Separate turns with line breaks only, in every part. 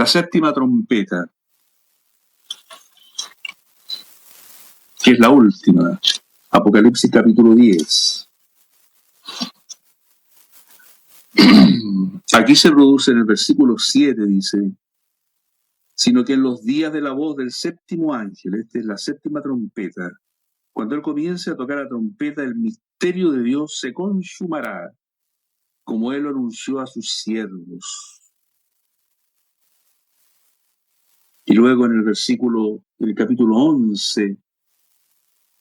séptima trompeta, que es la última, Apocalipsis capítulo 10. Aquí se produce en el versículo 7, dice, sino que en los días de la voz del séptimo ángel, esta es la séptima trompeta, cuando él comience a tocar la trompeta, el misterio de Dios se consumará, como él lo anunció a sus siervos. Y luego en el capítulo 11,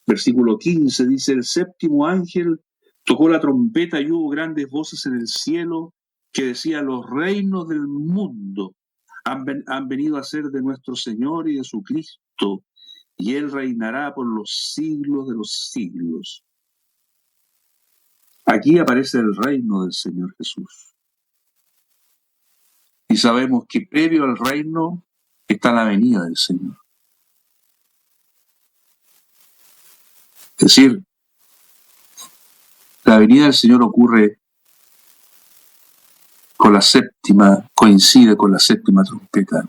versículo 15, dice, el séptimo ángel tocó la trompeta y hubo grandes voces en el cielo que decían, los reinos del mundo han venido a ser de nuestro Señor y de su Cristo, y él reinará por los siglos de los siglos. Aquí aparece el reino del Señor Jesús. Y sabemos que previo al reino está la venida del Señor. Es decir, la venida del Señor ocurre coincide con la séptima trompeta.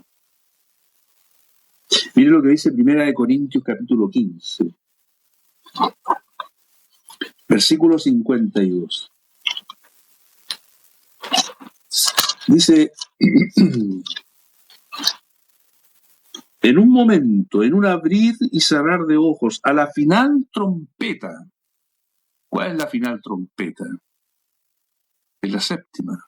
Mire lo que dice 1 Corintios capítulo 15, versículo 52. Dice, en un momento, en un abrir y cerrar de ojos, a la final trompeta. ¿Cuál es la final trompeta? Es la séptima.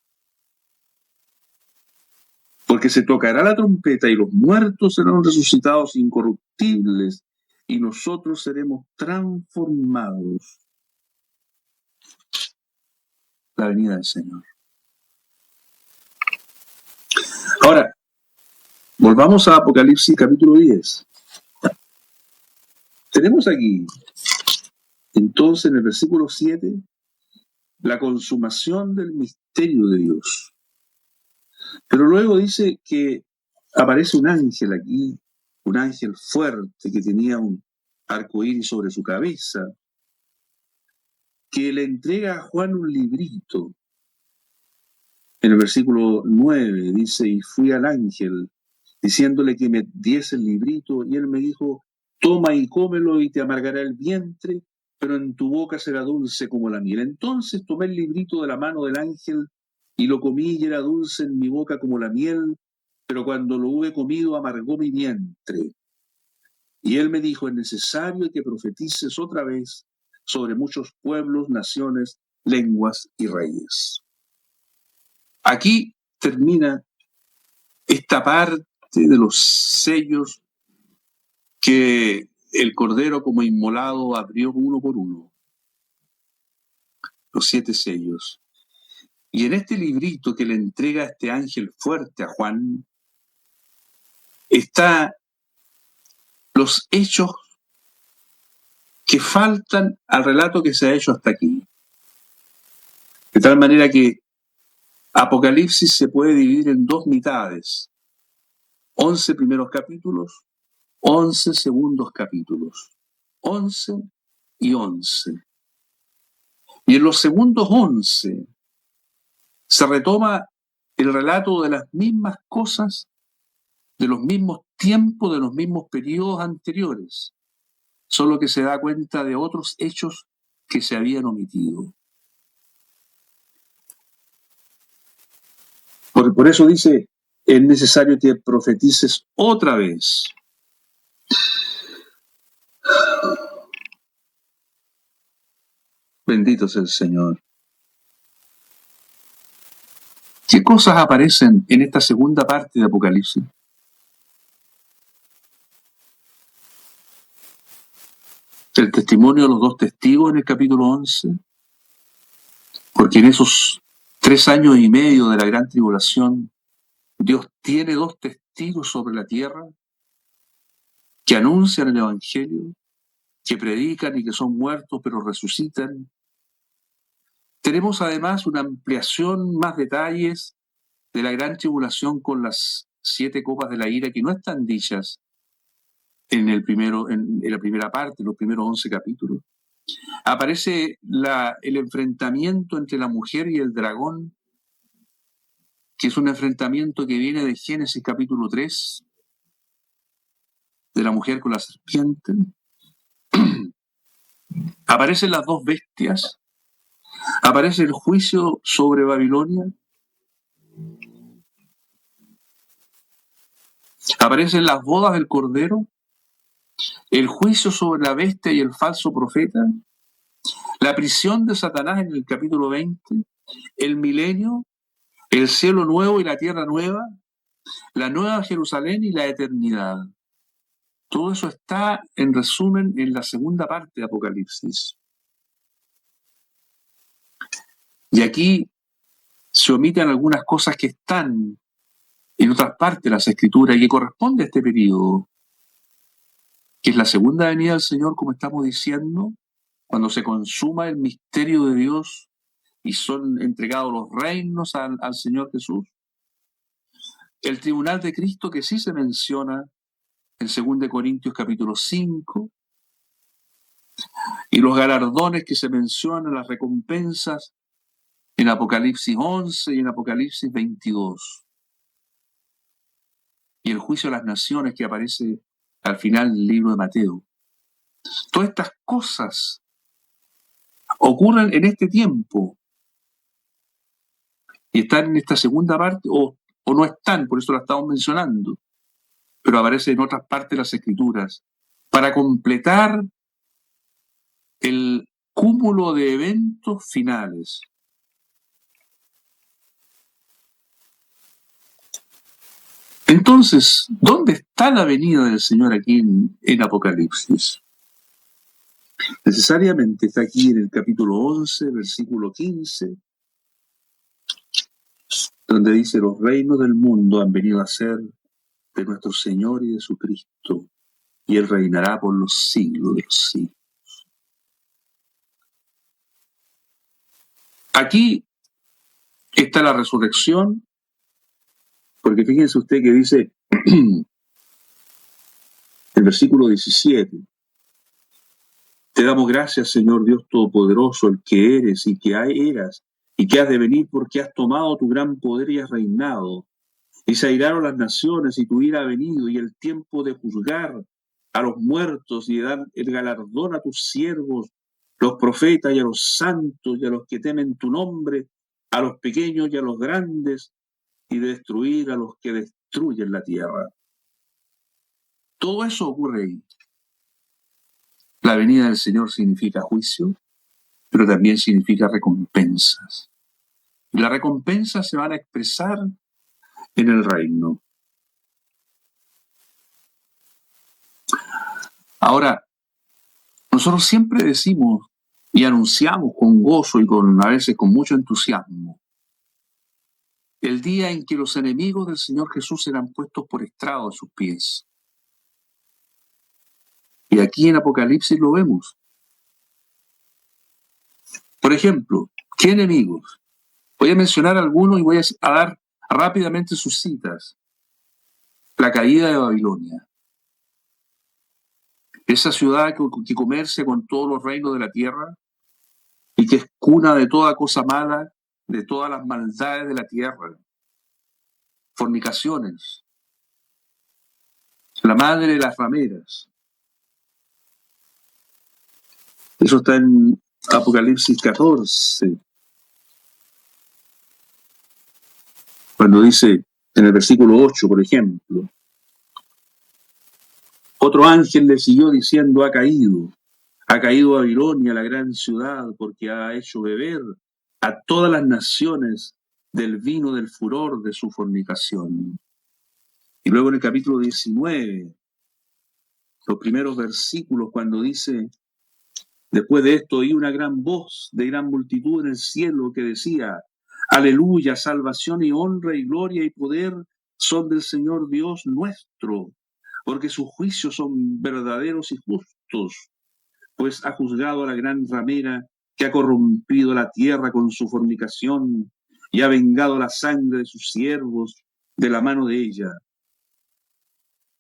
Porque se tocará la trompeta y los muertos serán resucitados incorruptibles y nosotros seremos transformados. La venida del Señor. Ahora, volvamos a Apocalipsis capítulo 10. Tenemos aquí, entonces, en el versículo 7, la consumación del misterio de Dios. Pero luego dice que aparece un ángel aquí, un ángel fuerte que tenía un arco iris sobre su cabeza, que le entrega a Juan un librito. En el versículo 9 dice, y fui al ángel diciéndole que me diese el librito, y él me dijo, toma y cómelo y te amargará el vientre, pero en tu boca será dulce como la miel. Entonces tomé el librito de la mano del ángel y lo comí y era dulce en mi boca como la miel, pero cuando lo hube comido amargó mi vientre. Y él me dijo, es necesario que profetices otra vez sobre muchos pueblos, naciones, lenguas y reyes. Aquí termina esta parte de los sellos que el Cordero como inmolado abrió uno por uno. Los 7 sellos. Y en este librito que le entrega este ángel fuerte a Juan, está los hechos que faltan al relato que se ha hecho hasta aquí. De tal manera que Apocalipsis se puede dividir en 2 mitades. 11 primeros capítulos, 11 segundos capítulos. 11 y 11. Y en los segundos 11 se retoma el relato de las mismas cosas, de los mismos tiempos, de los mismos periodos anteriores, solo que se da cuenta de otros hechos que se habían omitido. Por eso dice, es necesario que profetices otra vez. Bendito sea el Señor. ¿Qué cosas aparecen en esta segunda parte de Apocalipsis? El testimonio de los 2 testigos en el capítulo 11, porque en esos 3 años y medio de la gran tribulación, Dios tiene 2 testigos sobre la tierra que anuncian el Evangelio, que predican y que son muertos pero resucitan. Tenemos además una ampliación, más detalles de la gran tribulación con las 7 copas de la ira que no están dichas en la primera parte, los primeros 11 capítulos. Aparece el enfrentamiento entre la mujer y el dragón, que es un enfrentamiento que viene de Génesis capítulo 3, de la mujer con la serpiente. Aparecen las dos bestias, aparece el juicio sobre Babilonia, aparecen las bodas del Cordero, el juicio sobre la bestia y el falso profeta, la prisión de Satanás en el capítulo 20, el milenio, el cielo nuevo y la tierra nueva, la nueva Jerusalén y la eternidad. Todo eso está, en resumen, en la segunda parte de Apocalipsis. Y aquí se omiten algunas cosas que están en otras partes de las Escrituras y que corresponde a este periodo, que es la segunda venida del Señor, como estamos diciendo, cuando se consuma el misterio de Dios y son entregados los reinos al Señor Jesús. El tribunal de Cristo, que sí se menciona en 2 Corintios capítulo 5, y los galardones que se mencionan, las recompensas, en Apocalipsis 11 y en Apocalipsis 22. Y el juicio de las naciones que aparece al final del libro de Mateo. Todas estas cosas ocurren en este tiempo y están en esta segunda parte, o no están, por eso la estamos mencionando, pero aparecen en otras partes de las Escrituras, para completar el cúmulo de eventos finales. Entonces, ¿dónde está la venida del Señor aquí en Apocalipsis? Necesariamente está aquí en el capítulo 11, versículo 15, donde dice: los reinos del mundo han venido a ser de nuestro Señor y de su Cristo, y Él reinará por los siglos de los siglos. Aquí está la resurrección, porque fíjense usted que dice el versículo 17: te damos gracias, Señor Dios Todopoderoso, el que eres y que eras y que has de venir, porque has tomado tu gran poder y has reinado. Y se airaron las naciones y tu ira ha venido, y el tiempo de juzgar a los muertos y de dar el galardón a tus siervos, los profetas, y a los santos y a los que temen tu nombre, a los pequeños y a los grandes, y de destruir a los que destruyen la tierra. Todo eso ocurre ahí. La venida del Señor significa juicio, pero también significa recompensas. Y las recompensas se van a expresar en el reino. Ahora, nosotros siempre decimos y anunciamos con gozo y a veces con mucho entusiasmo el día en que los enemigos del Señor Jesús serán puestos por estrado de sus pies. Y aquí en Apocalipsis lo vemos. Por ejemplo, ¿qué enemigos? Voy a mencionar algunos y voy a dar rápidamente sus citas. La caída de Babilonia. Esa ciudad que comercia con todos los reinos de la tierra y que es cuna de toda cosa mala, de todas las maldades de la tierra. Fornicaciones. La madre de las rameras. Eso está en Apocalipsis 14. Cuando dice en el versículo 8, por ejemplo: otro ángel le siguió diciendo: ha caído Babilonia, la gran ciudad, porque ha hecho beber a todas las naciones del vino del furor de su fornicación. Y luego en el capítulo 19, los primeros versículos, cuando dice: después de esto oí una gran voz de gran multitud en el cielo que decía: aleluya, salvación y honra y gloria y poder son del Señor Dios nuestro, porque sus juicios son verdaderos y justos, pues ha juzgado a la gran ramera que ha corrompido la tierra con su fornicación y ha vengado la sangre de sus siervos de la mano de ella.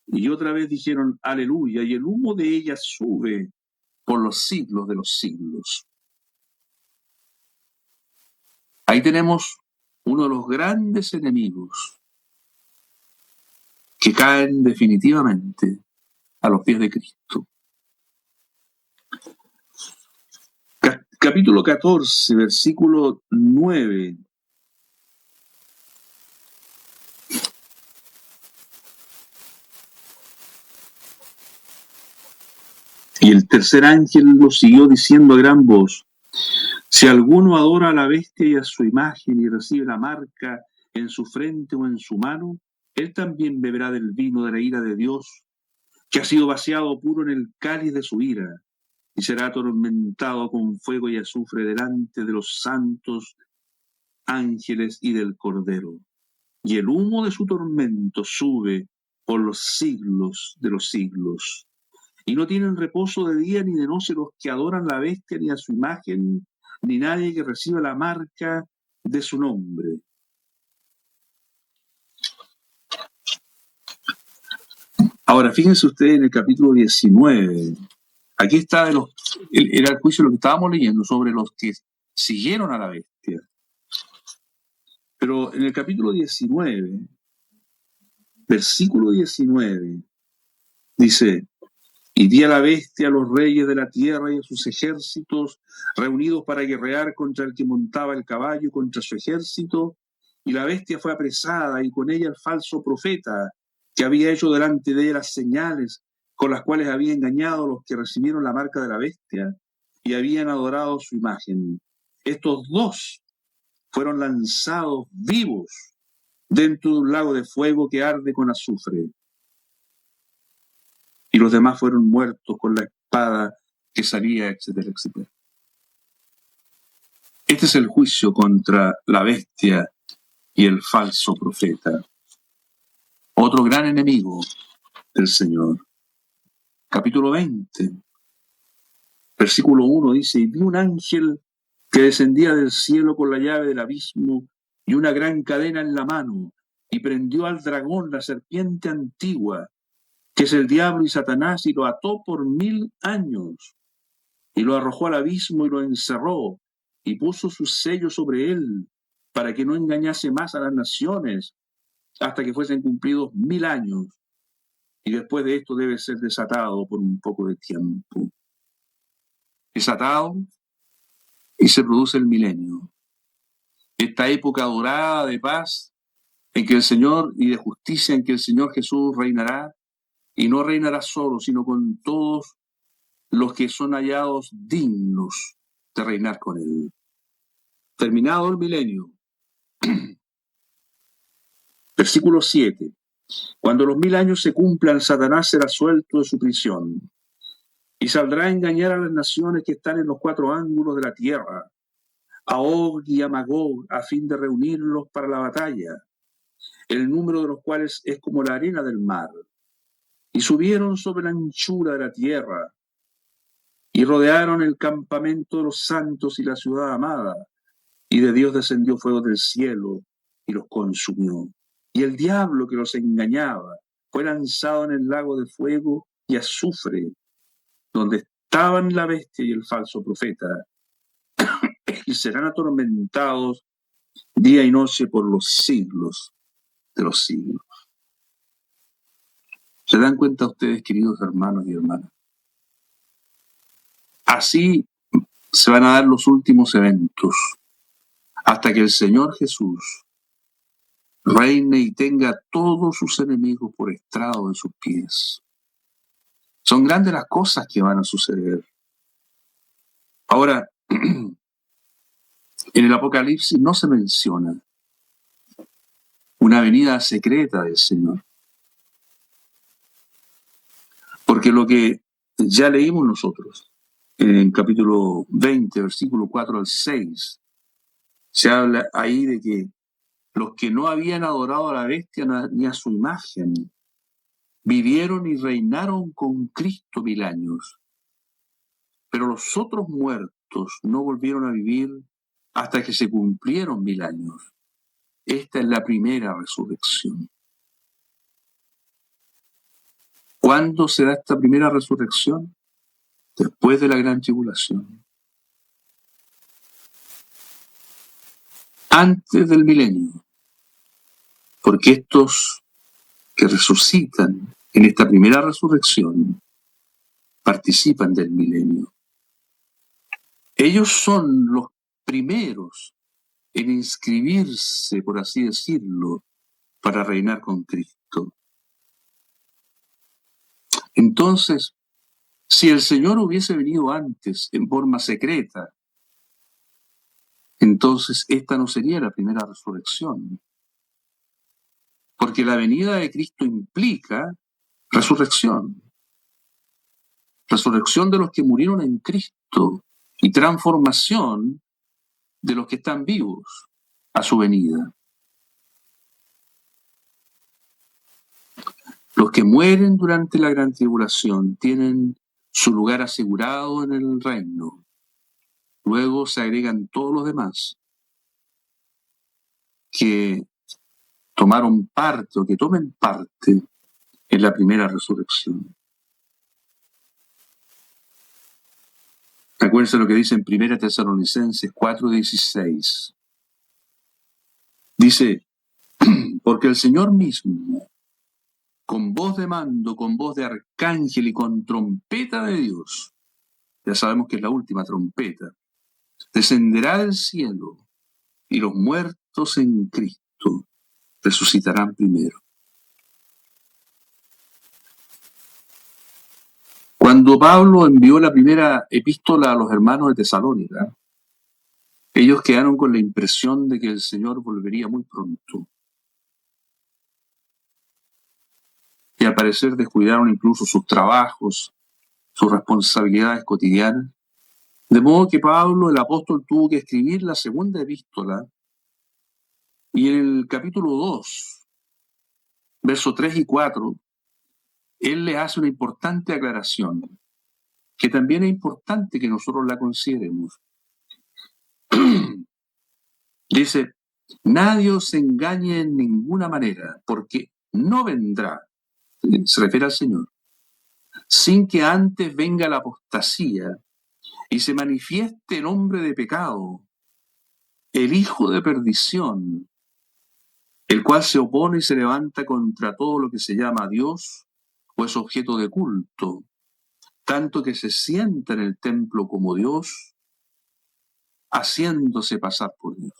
Y otra vez dijeron: aleluya, y el humo de ella sube por los siglos de los siglos. Ahí tenemos uno de los grandes enemigos que caen definitivamente a los pies de Cristo. Capítulo 14, versículo 9. Y el tercer ángel lo siguió diciendo a gran voz: si alguno adora a la bestia y a su imagen y recibe la marca en su frente o en su mano, él también beberá del vino de la ira de Dios, que ha sido vaciado puro en el cáliz de su ira, y será atormentado con fuego y azufre delante de los santos ángeles y del Cordero. Y el humo de su tormento sube por los siglos de los siglos. Y no tienen reposo de día ni de noche los que adoran la bestia ni a su imagen, ni nadie que reciba la marca de su nombre. Ahora, fíjense ustedes en el capítulo 19. Aquí está era el juicio de lo que estábamos leyendo sobre los que siguieron a la bestia. Pero en el capítulo 19, versículo 19, dice: y di a la bestia a los reyes de la tierra y a sus ejércitos reunidos para guerrear contra el que montaba el caballo y contra su ejército. Y la bestia fue apresada, y con ella el falso profeta, que había hecho delante de ella las señales con las cuales había engañado a los que recibieron la marca de la bestia y habían adorado su imagen. Estos dos fueron lanzados vivos dentro de un lago de fuego que arde con azufre. Y los demás fueron muertos con la espada que salía, etcétera, etcétera. Este es el juicio contra la bestia y el falso profeta. Otro gran enemigo del Señor. Capítulo 20, versículo 1 dice: y vi un ángel que descendía del cielo con la llave del abismo y una gran cadena en la mano, y prendió al dragón, la serpiente antigua, que es el diablo y Satanás, y lo ató por 1000 años, y lo arrojó al abismo y lo encerró, y puso su sello sobre él, para que no engañase más a las naciones, hasta que fuesen cumplidos 1000 años, y después de esto debe ser desatado por un poco de tiempo. Desatado, y se produce el milenio. Esta época dorada de paz, en que el Señor, y de justicia, en que el Señor Jesús reinará, y no reinará solo, sino con todos los que son hallados dignos de reinar con él. Terminado el milenio. Versículo 7. Cuando los 1000 años se cumplan, Satanás será suelto de su prisión y saldrá a engañar a las naciones que están en los 4 ángulos de la tierra, a Og y a Magog, a fin de reunirlos para la batalla, el número de los cuales es como la arena del mar. Y subieron sobre la anchura de la tierra y rodearon el campamento de los santos y la ciudad amada, y de Dios descendió fuego del cielo y los consumió. Y el diablo que los engañaba fue lanzado en el lago de fuego y azufre, donde estaban la bestia y el falso profeta, y serán atormentados día y noche por los siglos de los siglos. ¿Se dan cuenta ustedes, queridos hermanos y hermanas? Así se van a dar los últimos eventos, hasta que el Señor Jesús reine y tenga todos sus enemigos por estrado de sus pies. Son grandes las cosas que van a suceder. Ahora, en el Apocalipsis no se menciona una venida secreta del Señor. Porque lo que ya leímos nosotros, en capítulo 20, versículo 4 al 6, se habla ahí de que los que no habían adorado a la bestia ni a su imagen, vivieron y reinaron con Cristo 1000 años. Pero los otros muertos no volvieron a vivir hasta que se cumplieron 1000 años. Esta es la primera resurrección. ¿Cuándo se da esta primera resurrección? Después de la gran tribulación. antes del milenio, porque estos que resucitan en esta primera resurrección participan del milenio. Ellos son los primeros en inscribirse, por así decirlo, para reinar con Cristo. Entonces, si el Señor hubiese venido antes en forma secreta, entonces esta no sería la primera resurrección. Porque la venida de Cristo implica resurrección. Resurrección de los que murieron en Cristo y transformación de los que están vivos a su venida. Los que mueren durante la gran tribulación tienen su lugar asegurado en el reino. Luego se agregan todos los demás que tomaron parte o que tomen parte en la primera resurrección. Acuérdense lo que dice en 1 Tesalonicenses 4:16. Dice, porque el Señor mismo, con voz de mando, con voz de arcángel y con trompeta de Dios, ya sabemos que es la última trompeta, descenderá del cielo y los muertos en Cristo resucitarán primero. Cuando Pablo envió la primera epístola a los hermanos de Tesalónica, ellos quedaron con la impresión de que el Señor volvería muy pronto. Y al parecer descuidaron incluso sus trabajos, sus responsabilidades cotidianas. De modo que Pablo, el apóstol, tuvo que escribir la segunda epístola, y en el capítulo 2, versos 3 y 4, él le hace una importante aclaración, que también es importante que nosotros la consideremos. Dice, nadie os engañe en ninguna manera, porque no vendrá, se refiere al Señor, sin que antes venga la apostasía y se manifieste el hombre de pecado, el hijo de perdición, el cual se opone y se levanta contra todo lo que se llama Dios o es objeto de culto, tanto que se sienta en el templo como Dios, haciéndose pasar por Dios.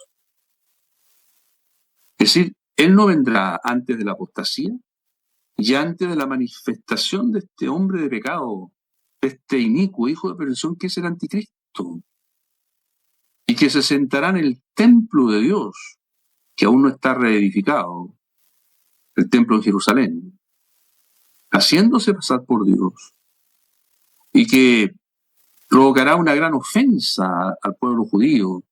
Es decir, Él no vendrá antes de la apostasía y antes de la manifestación de este hombre de pecado, de este inicuo hijo de perdición que es el anticristo, y que se sentará en el templo de Dios, que aún no está reedificado, el templo en Jerusalén, haciéndose pasar por Dios, y que provocará una gran ofensa al pueblo judío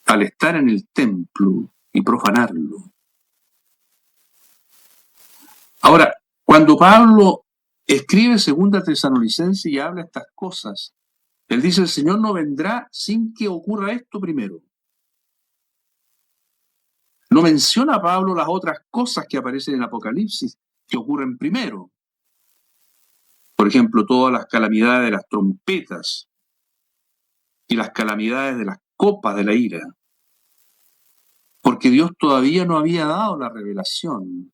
al estar en el templo y profanarlo. Ahora, cuando Pablo escribe 2 Tesalonicenses y habla estas cosas, él dice, el Señor no vendrá sin que ocurra esto primero. No menciona Pablo las otras cosas que aparecen en Apocalipsis, que ocurren primero. Por ejemplo, todas las calamidades de las trompetas y las calamidades de las copas de la ira. Porque Dios todavía no había dado la revelación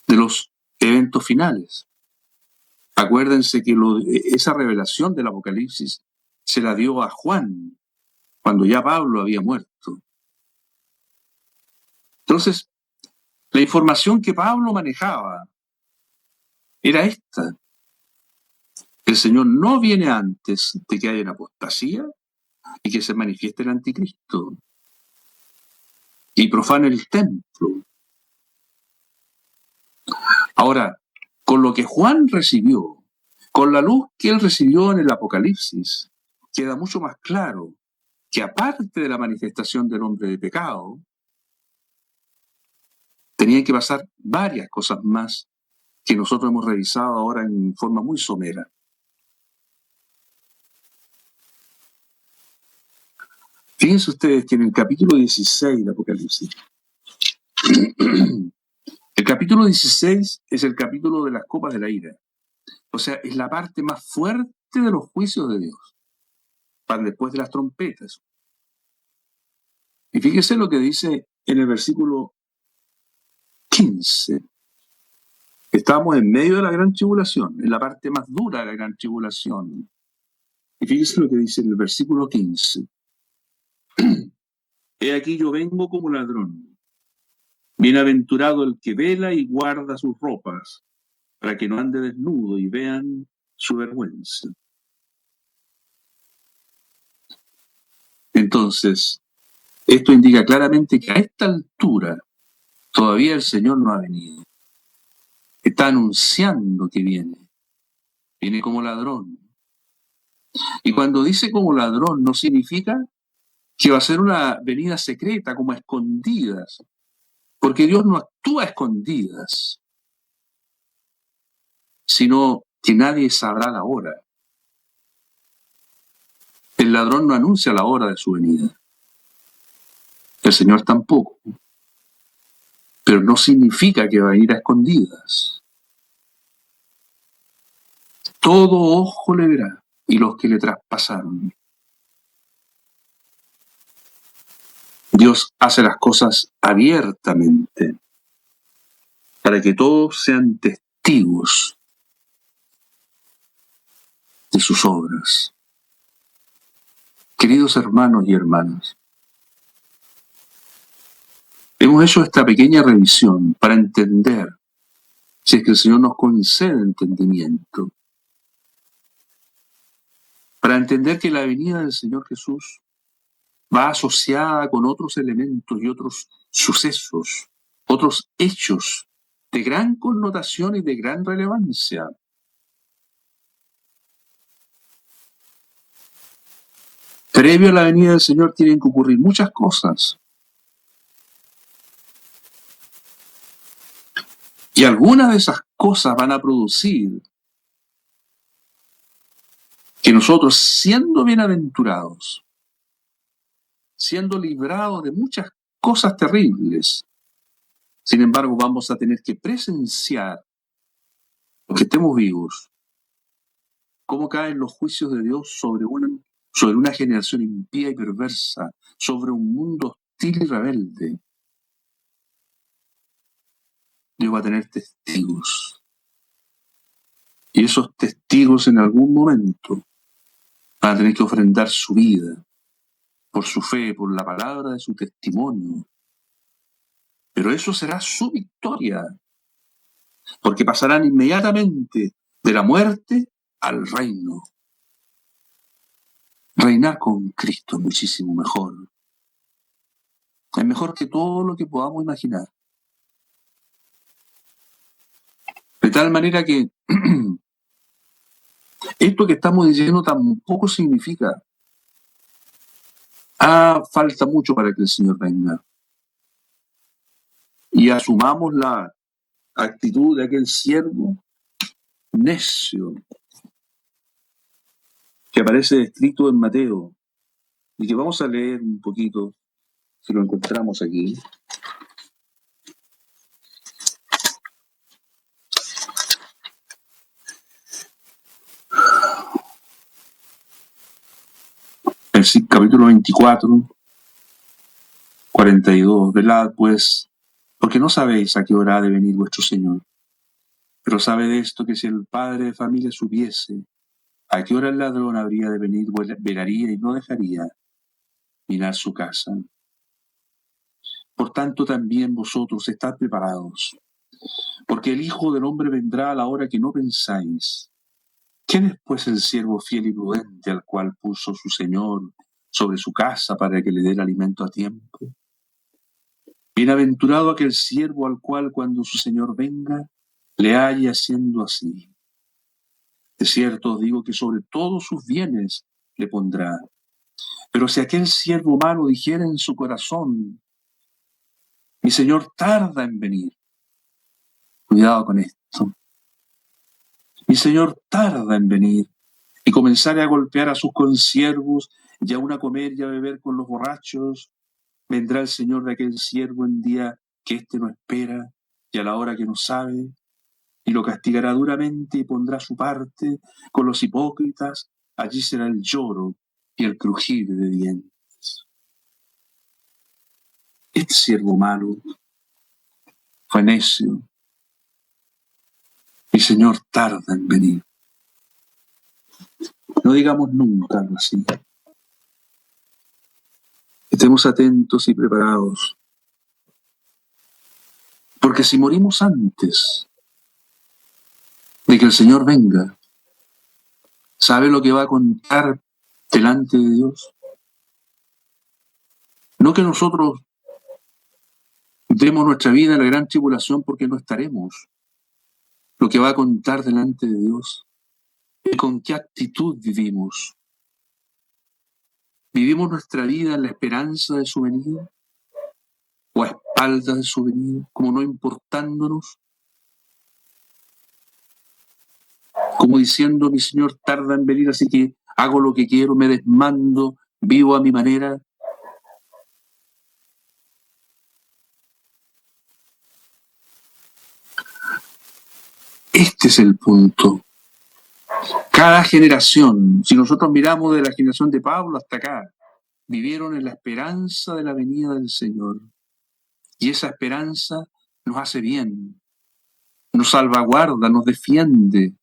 de los eventos finales. Acuérdense que esa revelación del Apocalipsis se la dio a Juan, cuando ya Pablo había muerto. Entonces, la información que Pablo manejaba era esta. El Señor no viene antes de que haya una apostasía y que se manifieste el anticristo y profane el templo. Ahora, con lo que Juan recibió, con la luz que él recibió en el Apocalipsis, queda mucho más claro que aparte de la manifestación del hombre de pecado, tenían que pasar varias cosas más que nosotros hemos revisado ahora en forma muy somera. Fíjense ustedes que en el capítulo 16 del Apocalipsis, el capítulo 16 es el capítulo de las copas de la ira. O sea, es la parte más fuerte de los juicios de Dios. van después de las trompetas. Y fíjese lo que dice en el versículo 15. Estamos en medio de la gran tribulación, en la parte más dura de la gran tribulación. Y fíjese lo que dice en el versículo 15. He aquí yo vengo como ladrón. Bienaventurado el que vela y guarda sus ropas, para que no ande desnudo y vean su vergüenza. Entonces, esto indica claramente que a esta altura todavía el Señor no ha venido. Está anunciando que viene. Viene como ladrón. Y cuando dice como ladrón, no significa que va a ser una venida secreta, como a escondidas. Porque Dios no actúa a escondidas, sino que nadie sabrá la hora. El ladrón no anuncia la hora de su venida. El Señor tampoco. Pero no significa que va a ir a escondidas. Todo ojo le verá, y los que le traspasaron. Dios hace las cosas abiertamente, para que todos sean testigos de sus obras. Queridos hermanos y hermanas, hemos hecho esta pequeña revisión para entender, si es que el Señor nos concede entendimiento, para entender que la venida del Señor Jesús va asociada con otros elementos y otros sucesos, otros hechos de gran connotación y de gran relevancia. Previo a la venida del Señor tienen que ocurrir muchas cosas. Y algunas de esas cosas van a producir que nosotros, siendo bienaventurados, siendo librados de muchas cosas terribles, sin embargo vamos a tener que presenciar, porque estemos vivos, cómo caen los juicios de Dios sobre una generación impía y perversa, sobre un mundo hostil y rebelde. Dios va a tener testigos. Y esos testigos en algún momento van a tener que ofrendar su vida por su fe, por la palabra de su testimonio. Pero eso será su victoria, porque pasarán inmediatamente de la muerte al reino. Reinar con Cristo es muchísimo mejor. Es mejor que todo lo que podamos imaginar. De tal manera que esto que estamos diciendo tampoco significa falta mucho para que el Señor venga. Y asumamos la actitud de aquel siervo necio que aparece descrito en Mateo y que vamos a leer un poquito, si lo encontramos aquí. El capítulo 24, 42. Velad pues, porque no sabéis a qué hora ha de venir vuestro Señor. Pero sabed esto, que si el padre de familia supiese a qué hora el ladrón habría de venir, velaría y no dejaría mirar su casa. Por tanto también vosotros estad preparados, porque el Hijo del Hombre vendrá a la hora que no pensáis. ¿Quién es pues el siervo fiel y prudente al cual puso su Señor sobre su casa para que le dé el alimento a tiempo? Bienaventurado aquel siervo al cual cuando su Señor venga, le halle haciendo así. De cierto os digo que sobre todos sus bienes le pondrá. Pero si aquel siervo malo dijera en su corazón, mi Señor tarda en venir, cuidado con esto, mi Señor tarda en venir, y comenzare a golpear a sus consiervos, y aun a comer y a beber con los borrachos, vendrá el Señor de aquel siervo en día que éste no espera, y a la hora que no sabe, y lo castigará duramente y pondrá su parte con los hipócritas. Allí será el lloro y el crujir de dientes. Este siervo malo fue necio. Mi Señor tarda en venir. No digamos nunca algo así. Estemos atentos y preparados. Porque si morimos antes de que el Señor venga, ¿sabe lo que va a contar delante de Dios? No que nosotros demos nuestra vida en la gran tribulación porque no estaremos. Lo que va a contar delante de Dios es con qué actitud vivimos. ¿Vivimos nuestra vida en la esperanza de su venida? ¿O a espaldas de su venida? Como no importándonos. Como diciendo, mi Señor tarda en venir, así que hago lo que quiero, me desmando, vivo a mi manera. Este es el punto. Cada generación, si nosotros miramos de la generación de Pablo hasta acá, vivieron en la esperanza de la venida del Señor. Y esa esperanza nos hace bien, nos salvaguarda, nos defiende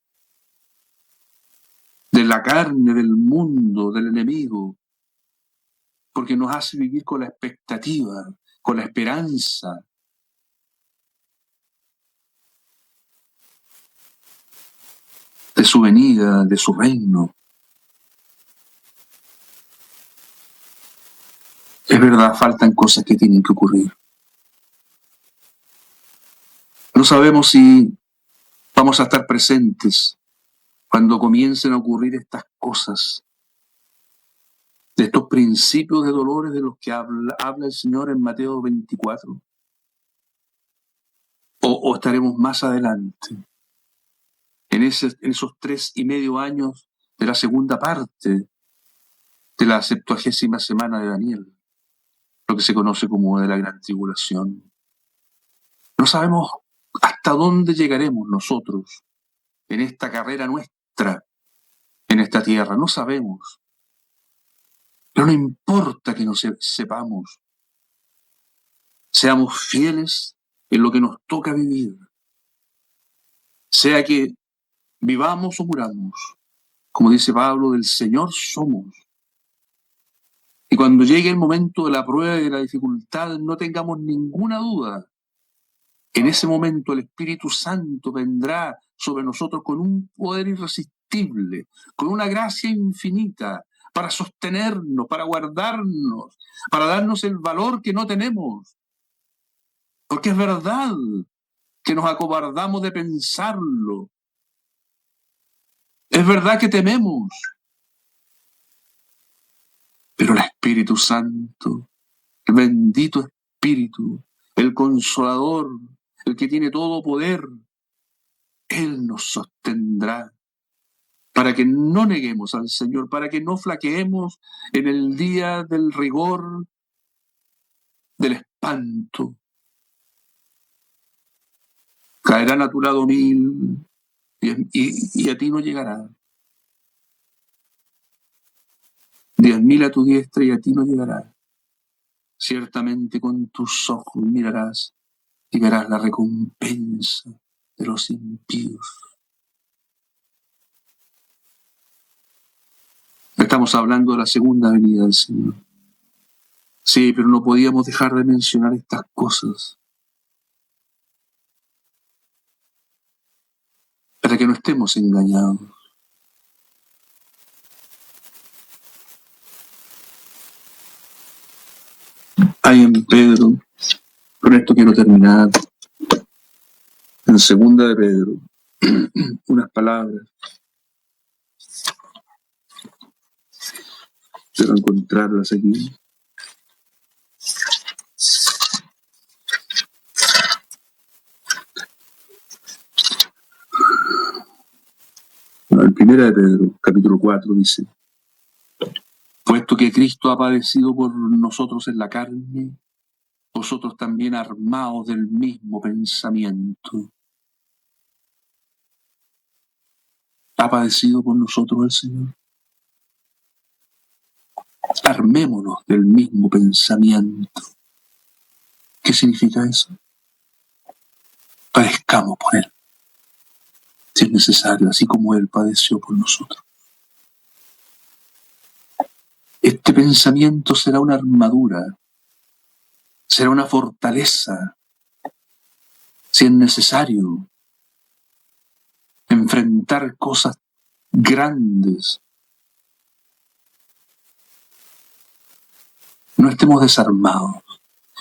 de la carne, del mundo, del enemigo, porque nos hace vivir con la expectativa, con la esperanza de su venida, de su reino. Es verdad, faltan cosas que tienen que ocurrir. No sabemos si vamos a estar presentes cuando comiencen a ocurrir estas cosas, de estos principios de dolores de los que habla el Señor en Mateo 24. O estaremos más adelante, en esos 3,5 años de la segunda parte de la 70ª semana de Daniel, lo que se conoce como de la gran tribulación. No sabemos hasta dónde llegaremos nosotros en esta carrera nuestra, en esta tierra, no sabemos. Pero no importa que no sepamos, seamos fieles en lo que nos toca vivir, sea que vivamos o muramos, como dice Pablo, del Señor somos. Y cuando llegue el momento de la prueba y de la dificultad, no tengamos ninguna duda. En ese momento el Espíritu Santo vendrá sobre nosotros con un poder irresistible, con una gracia infinita, para sostenernos, para guardarnos, para darnos el valor que no tenemos. Porque es verdad que nos acobardamos de pensarlo. Es verdad que tememos. Pero el Espíritu Santo, el bendito Espíritu, el Consolador, el que tiene todo poder, Él nos sostendrá para que no neguemos al Señor, para que no flaqueemos en el día del rigor, del espanto. Caerán a tu lado 1000 y a ti no llegará. 10,000 a tu diestra y a ti no llegará. Ciertamente con tus ojos mirarás y verás la recompensa de los impíos. Estamos hablando de la segunda venida del Señor. Sí, pero no podíamos dejar de mencionar estas cosas para que no estemos engañados. Hay en Pedro, con esto quiero terminar, en segunda de Pedro, unas palabras. Quiero encontrarlas aquí. Bueno, en primera de Pedro, capítulo 4, dice: puesto que Cristo ha padecido por nosotros en la carne, vosotros también armaos del mismo pensamiento. ¿Ha padecido por nosotros el Señor? Armémonos del mismo pensamiento. ¿Qué significa eso? Padezcamos por Él, si es necesario, así como Él padeció por nosotros. Este pensamiento será una armadura, será una fortaleza, si es necesario, enfrentar cosas grandes. No estemos desarmados,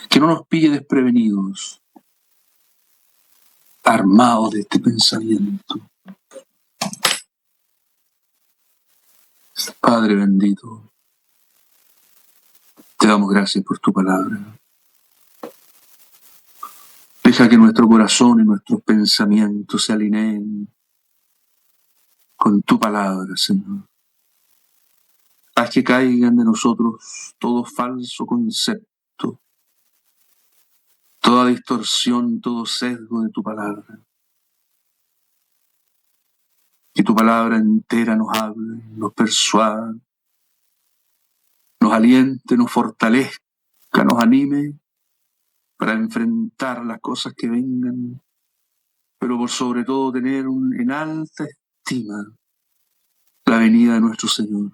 que no nos pille desprevenidos, armados de este pensamiento. Padre bendito, te damos gracias por tu palabra. Deja que nuestro corazón y nuestros pensamientos se alineen con tu palabra, Señor. Haz que caigan de nosotros todo falso concepto, toda distorsión, todo sesgo de tu palabra. Que tu palabra entera nos hable, nos persuada, nos aliente, nos fortalezca, nos anime para enfrentar las cosas que vengan, pero por sobre todo tener en alta estima la venida de nuestro Señor.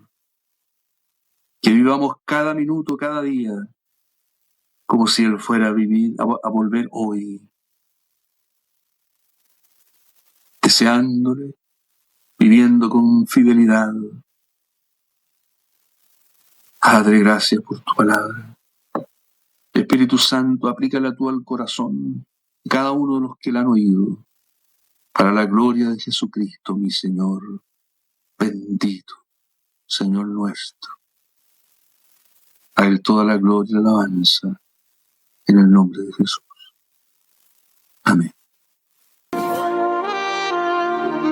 Que vivamos cada minuto, cada día, como si Él fuera a volver hoy, deseándole, viviendo con fidelidad. Padre, gracias por tu palabra. Espíritu Santo, aplícala tú al corazón de cada uno de los que la han oído, para la gloria de Jesucristo, mi Señor, bendito, Señor nuestro. A Él toda la gloria y la alabanza, en el nombre de Jesús. Amén.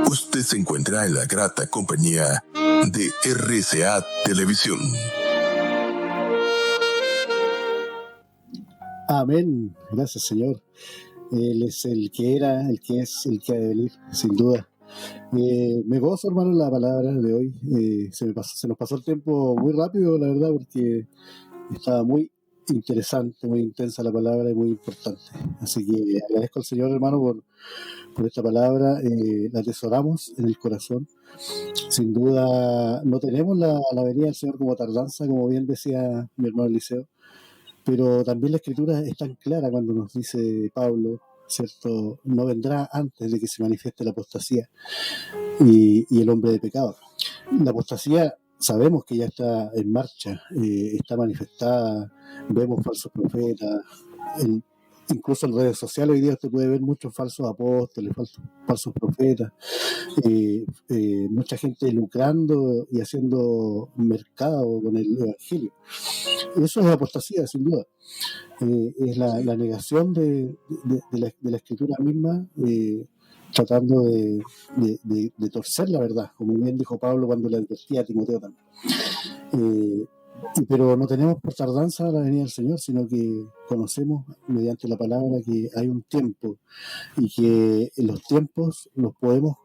Usted se encuentra en la grata compañía de RCA Televisión.
Amén. Gracias, Señor. Él es el que era, el que es, el que ha de venir, sin duda. Me gozo, hermano, en la palabra de hoy. Se nos pasó el tiempo muy rápido, la verdad, porque estaba muy interesante, muy intensa la palabra y muy importante. Así que agradezco al Señor, hermano, por esta palabra. La atesoramos en el corazón. Sin duda, no tenemos la venida del Señor como tardanza, como bien decía mi hermano Eliseo. Pero también la Escritura es tan clara cuando nos dice Pablo, ¿cierto? No vendrá antes de que se manifieste la apostasía y el hombre de pecado. La apostasía sabemos que ya está en marcha, está manifestada, vemos falsos profetas, incluso en redes sociales hoy día usted puede ver muchos falsos apóstoles, falsos profetas, mucha gente lucrando y haciendo mercado con el Evangelio. Eso es apostasía, sin duda. Es la negación de la Escritura misma, tratando de torcer la verdad, como bien dijo Pablo cuando le advertía a Timoteo también. Pero no tenemos por tardanza la venida del Señor, sino que conocemos mediante la palabra que hay un tiempo y que en los tiempos los podemos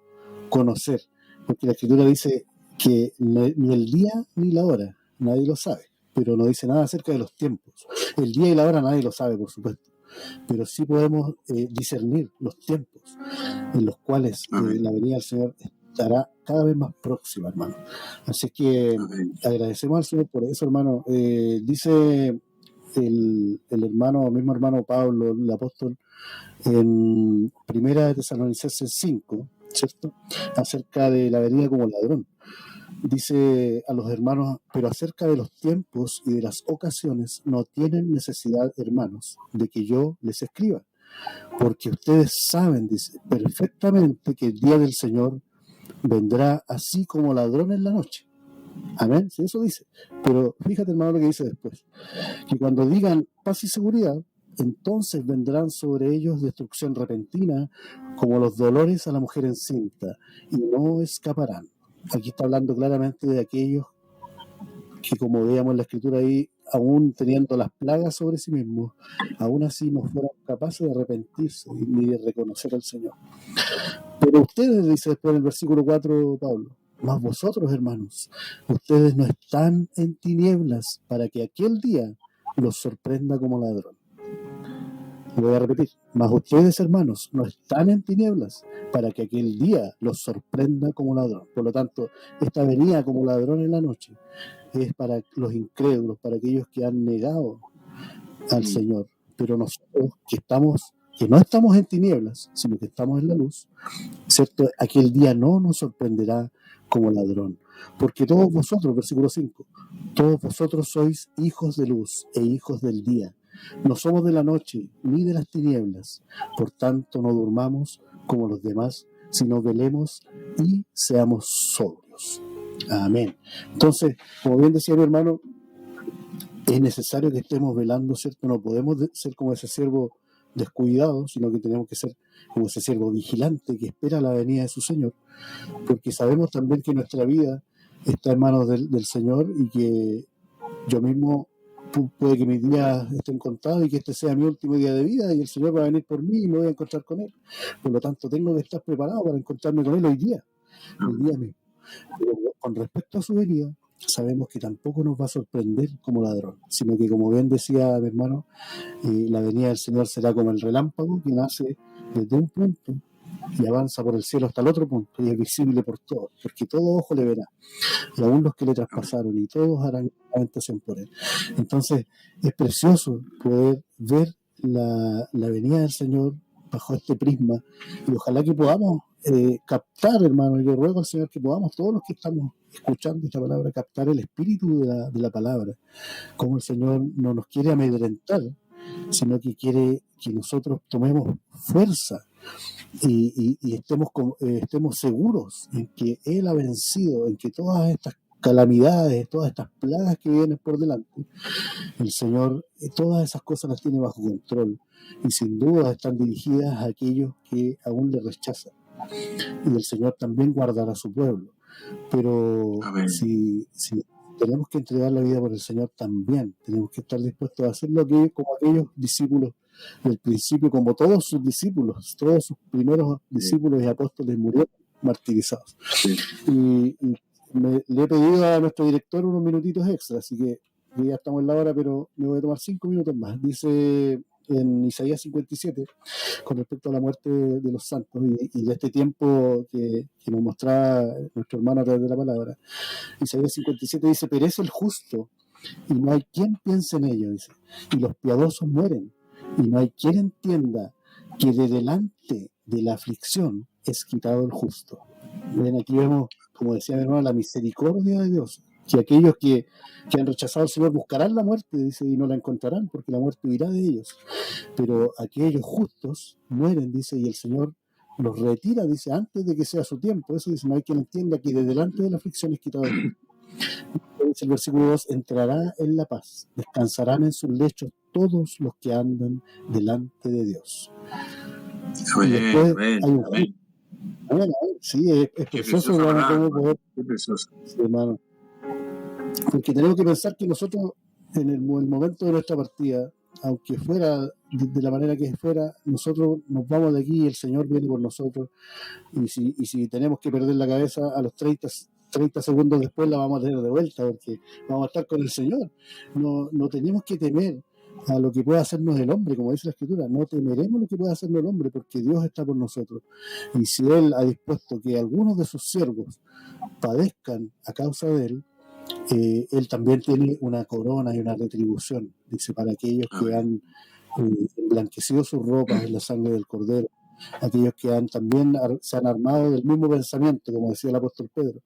conocer, porque la Escritura dice que ni el día ni la hora nadie lo sabe, pero no dice nada acerca de los tiempos. El día y la hora nadie lo sabe, por supuesto, pero sí podemos discernir los tiempos en los cuales la venida del Señor estará cada vez más próxima, hermano. Así que agradecemos al Señor por eso, hermano. Dice el mismo hermano Pablo, el apóstol, en Primera de Tesalonicenses 5, ¿cierto? Acerca de la venida como ladrón. Dice a los hermanos, pero acerca de los tiempos y de las ocasiones no tienen necesidad, hermanos, de que yo les escriba, porque ustedes saben, dice, perfectamente que el día del Señor vendrá así como ladrón en la noche. Amén, sí, eso dice. Pero fíjate, hermano, lo que dice después, que cuando digan paz y seguridad, entonces vendrán sobre ellos destrucción repentina, como los dolores a la mujer encinta, y no escaparán. Aquí está hablando claramente de aquellos que, como veíamos en la Escritura ahí, aún teniendo las plagas sobre sí mismos, aún así no fueron capaces de arrepentirse ni de reconocer al Señor. Pero ustedes, dice después en el versículo 4 Pablo, mas vosotros, hermanos, ustedes no están en tinieblas para que aquel día los sorprenda como ladrón. Voy a repetir, mas ustedes, hermanos, no están en tinieblas para que aquel día los sorprenda como ladrón. Por lo tanto, esta venida como ladrón en la noche es para los incrédulos, para aquellos que han negado al Señor. Pero nosotros que no estamos en tinieblas, sino que estamos en la luz, ¿cierto? Aquel día no nos sorprenderá como ladrón. Porque todos vosotros, versículo 5, todos vosotros sois hijos de luz e hijos del día. No somos de la noche ni de las tinieblas. Por tanto, no durmamos como los demás, sino velemos y seamos sobrios. Amén. Entonces, como bien decía mi hermano, es necesario que estemos velando, ¿cierto? No podemos ser como ese siervo descuidado, sino que tenemos que ser como ese siervo vigilante que espera la venida de su Señor, porque sabemos también que nuestra vida está en manos del Señor y que yo mismo puede que mis días estén contados y que este sea mi último día de vida y el Señor va a venir por mí y me voy a encontrar con Él. Por lo tanto, tengo que estar preparado para encontrarme con Él hoy día mismo. Pero con respecto a su venida, sabemos que tampoco nos va a sorprender como ladrón, sino que, como bien decía mi hermano, la venida del Señor será como el relámpago que nace desde un punto y avanza por el cielo hasta el otro punto y es visible por todos, porque todo ojo le verá, y aún los que le traspasaron, y todos harán lamentación por él. Entonces, es precioso poder ver la venida del Señor bajo este prisma, y ojalá que podamos captar, hermano, yo ruego al Señor que podamos, todos los que estamos escuchando esta palabra, captar el espíritu de la palabra, como el Señor no nos quiere amedrentar, sino que quiere que nosotros tomemos fuerza y estemos seguros en que Él ha vencido, en que todas estas calamidades, todas estas plagas que vienen por delante, el Señor, todas esas cosas las tiene bajo control y sin duda están dirigidas a aquellos que aún le rechazan. Y el Señor también guardará a su pueblo. Pero si tenemos que entregar la vida por el Señor, también tenemos que estar dispuestos a hacerlo como aquellos discípulos del principio, como todos sus discípulos, todos sus primeros discípulos y apóstoles murieron martirizados. Y le he pedido a nuestro director unos minutitos extra, así que ya estamos en la hora, pero me voy a tomar 5 minutos más. Dice en Isaías 57, con respecto a la muerte de los santos y de este tiempo que nos mostraba nuestro hermano a través de la palabra. Isaías 57 dice: perece el justo y no hay quien piense en ello, dice, y los piadosos mueren y no hay quien entienda que de delante de la aflicción es quitado el justo. Ven, aquí vemos, como decía mi hermano, la misericordia de Dios, que aquellos que han rechazado al Señor buscarán la muerte, dice, y no la encontrarán, porque la muerte huirá de ellos. Pero aquellos justos mueren, dice, y el Señor los retira, dice, antes de que sea su tiempo. Eso dice: no hay quien entienda que de delante de la aflicción es quitado el justo. Dice el versículo 2: entrará en la paz, descansarán en sus lechos todos los que andan delante de Dios. Y después hay un juicio. Sí, es precioso, hermano, cómo poder. Sí, hermano. Porque tenemos que pensar que nosotros, en el momento de nuestra partida, aunque fuera de la manera que fuera, nosotros nos vamos de aquí y el Señor viene por nosotros. Y si tenemos que perder la cabeza, a los 30 segundos después la vamos a tener de vuelta, porque vamos a estar con el Señor. No tenemos que temer a lo que pueda hacernos el hombre, como dice la Escritura. No temeremos lo que pueda hacernos el hombre, porque Dios está por nosotros. Y si Él ha dispuesto que algunos de sus siervos padezcan a causa de Él, Él también tiene una corona y una retribución, dice, para aquellos que han emblanquecido sus ropas en la sangre del Cordero, aquellos que se han armado del mismo pensamiento, como decía el apóstol Pedro,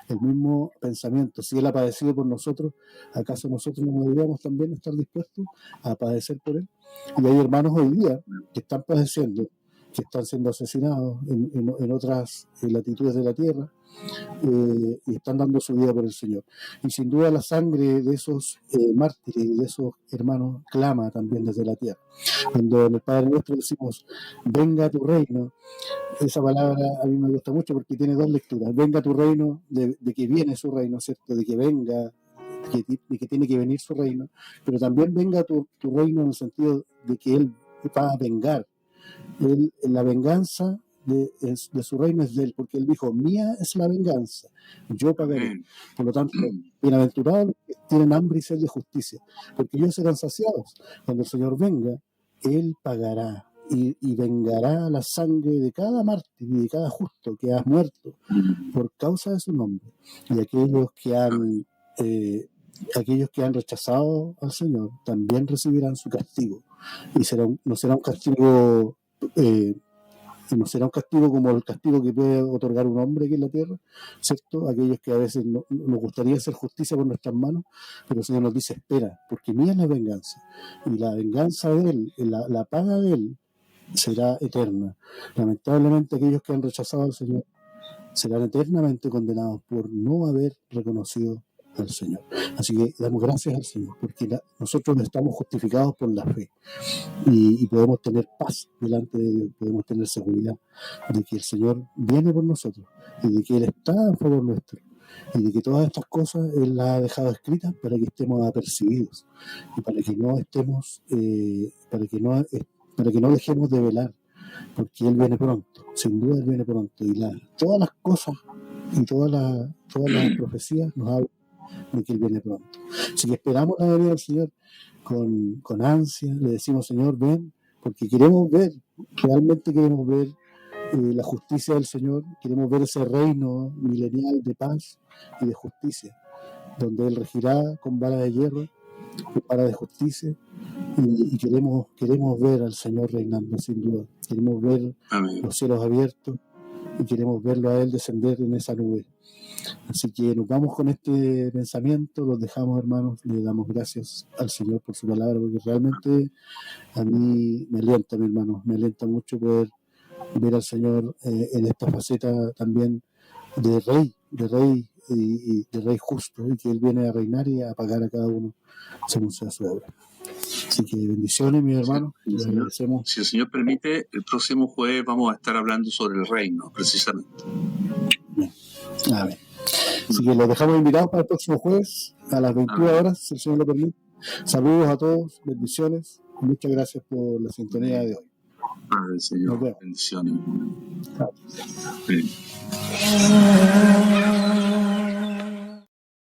el mismo pensamiento. Si Él ha padecido por nosotros, ¿acaso nosotros no deberíamos también estar dispuestos a padecer por Él? Y hay hermanos hoy día que están padeciendo, que están siendo asesinados en otras latitudes de la tierra, y están dando su vida por el Señor. Y sin duda la sangre de esos mártires y de esos hermanos clama también desde la tierra. Cuando en el Padre Nuestro decimos: venga a tu reino, esa palabra a mí me gusta mucho porque tiene dos lecturas: venga a tu reino, de que viene su reino, ¿cierto? De que venga, de que tiene que venir su reino, pero también venga tu reino en el sentido de que Él va a vengar. La venganza de su reino es de él, porque él dijo, mía es la venganza, yo pagaré.
Amén.
Por lo tanto, bienaventurados los que tienen hambre y sed de justicia, porque ellos serán saciados. Cuando el Señor venga, Él pagará y vengará la sangre de cada mártir y de cada justo que ha muerto por causa de su nombre. Y aquellos que han rechazado al Señor también recibirán su castigo. Y no será un castigo no será un castigo como el castigo que puede otorgar un hombre aquí en la tierra, ¿cierto? Aquellos que a veces nos gustaría hacer justicia por nuestras manos, pero el Señor nos dice, espera, porque mía es la venganza. Y la venganza de Él, la paga de Él, será eterna. Lamentablemente aquellos que han rechazado al Señor serán eternamente condenados por no haber reconocido al Señor. Así que damos gracias al Señor, porque nosotros estamos justificados por la fe y podemos tener paz delante de Dios, podemos tener seguridad de que el Señor viene por nosotros y de que Él está a favor nuestro y de que todas estas cosas Él las ha dejado escritas para que estemos apercibidos y para que no estemos, para que no dejemos de velar, porque Él viene pronto, sin duda Él viene pronto y todas las cosas y todas las profecías nos hablan de que Él viene pronto. Así que esperamos la venida del Señor con ansia, le decimos, Señor, ven, porque realmente queremos ver la justicia del Señor, queremos ver ese reino milenial de paz y de justicia, donde Él regirá con vara de hierro, con vara de justicia, y queremos ver al Señor reinando, sin duda. Queremos ver
Amén.
los cielos abiertos y queremos verlo a Él descender en esa nube. Así que nos vamos con este pensamiento, los dejamos, hermanos, le damos gracias al Señor por su palabra, porque realmente a mí me alienta, mi hermano, me alienta mucho poder ver al Señor en esta faceta también de rey y de rey justo, y que Él viene a reinar y a pagar a cada uno según sea su obra. Así que bendiciones, mis hermanos, les agradecemos.
Si el Señor permite, el próximo jueves vamos a estar hablando sobre el reino, precisamente.
Amén. Así que los dejamos invitados para el próximo jueves a las 21 horas, si el Señor lo permite. Saludos a todos, bendiciones. Muchas gracias por la sintonía de hoy.
Padre, Señor, bendiciones.
Chao.
Sí.